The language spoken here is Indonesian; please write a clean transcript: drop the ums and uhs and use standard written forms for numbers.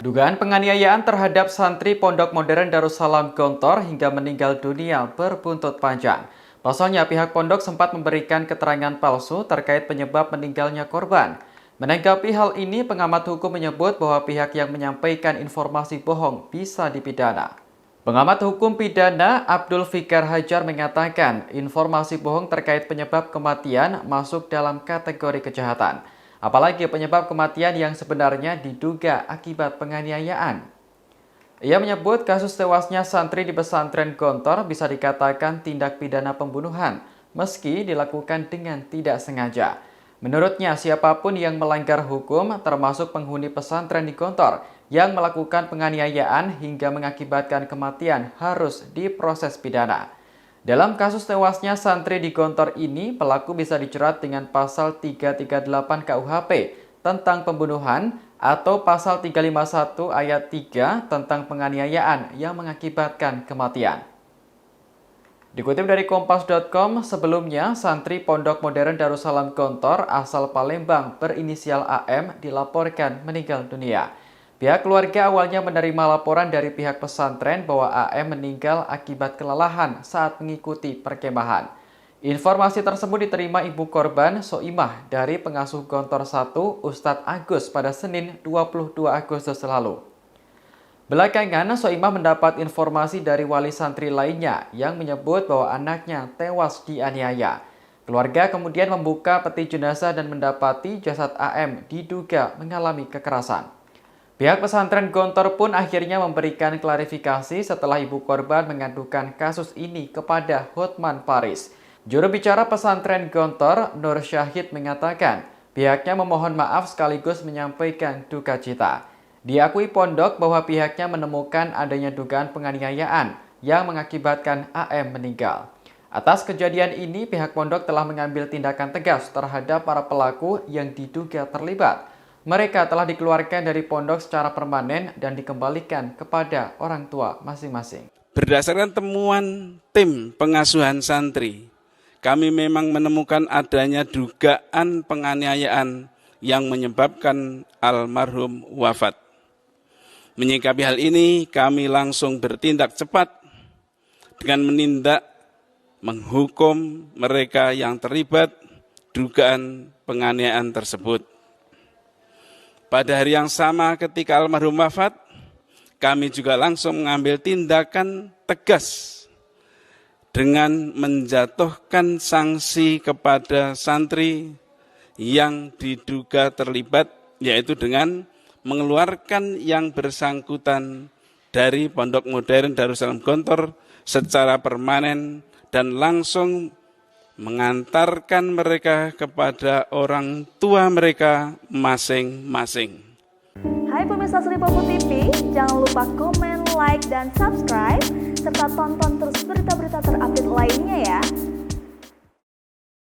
Dugaan penganiayaan terhadap santri Pondok Modern Darussalam Gontor hingga meninggal dunia berbuntut panjang. Pasalnya pihak pondok sempat memberikan keterangan palsu terkait penyebab meninggalnya korban. Menanggapi hal ini, pengamat hukum menyebut bahwa pihak yang menyampaikan informasi bohong bisa dipidana. Pengamat hukum pidana Abdul Fikar Hajar mengatakan informasi bohong terkait penyebab kematian masuk dalam kategori kejahatan. Apalagi penyebab kematian yang sebenarnya diduga akibat penganiayaan. Ia menyebut kasus tewasnya santri di pesantren Gontor bisa dikatakan tindak pidana pembunuhan, meski dilakukan dengan tidak sengaja. Menurutnya, siapapun yang melanggar hukum, termasuk penghuni pesantren di Gontor, yang melakukan penganiayaan hingga mengakibatkan kematian harus diproses pidana. Dalam kasus tewasnya santri di Gontor ini, pelaku bisa dijerat dengan pasal 338 KUHP tentang pembunuhan atau pasal 351 ayat 3 tentang penganiayaan yang mengakibatkan kematian. Dikutip dari Kompas.com, sebelumnya santri Pondok Modern Darussalam Gontor asal Palembang berinisial AM dilaporkan meninggal dunia. Pihak keluarga awalnya menerima laporan dari pihak pesantren bahwa AM meninggal akibat kelelahan saat mengikuti perkemahan. Informasi tersebut diterima ibu korban Soimah dari pengasuh Gontor 1 Ustadz Agus pada Senin 22 Agustus lalu. Belakangan, Soimah mendapat informasi dari wali santri lainnya yang menyebut bahwa anaknya tewas dianiaya. Keluarga kemudian membuka peti jenazah dan mendapati jasad AM diduga mengalami kekerasan. Pihak pesantren Gontor pun akhirnya memberikan klarifikasi setelah ibu korban mengadukan kasus ini kepada Hotman Paris. Juru bicara pesantren Gontor, Nur Syahid, mengatakan pihaknya memohon maaf sekaligus menyampaikan duka cita. Diakui pondok bahwa pihaknya menemukan adanya dugaan penganiayaan yang mengakibatkan AM meninggal. Atas kejadian ini, pihak pondok telah mengambil tindakan tegas terhadap para pelaku yang diduga terlibat. Mereka telah dikeluarkan dari pondok secara permanen dan dikembalikan kepada orang tua masing-masing. Berdasarkan temuan tim pengasuhan santri, kami memang menemukan adanya dugaan penganiayaan yang menyebabkan almarhum wafat. Menyikapi hal ini, kami langsung bertindak cepat dengan menindak menghukum mereka yang terlibat dugaan penganiayaan tersebut. Pada hari yang sama ketika almarhum wafat, kami juga langsung mengambil tindakan tegas dengan menjatuhkan sanksi kepada santri yang diduga terlibat, yaitu dengan mengeluarkan yang bersangkutan dari Pondok Modern Darussalam Gontor secara permanen dan langsung mengantarkan mereka kepada orang tua mereka masing-masing. Hai pemirsa Sri Popo TV, jangan lupa komen, like, dan subscribe, serta tonton terus berita-berita terupdate lainnya ya.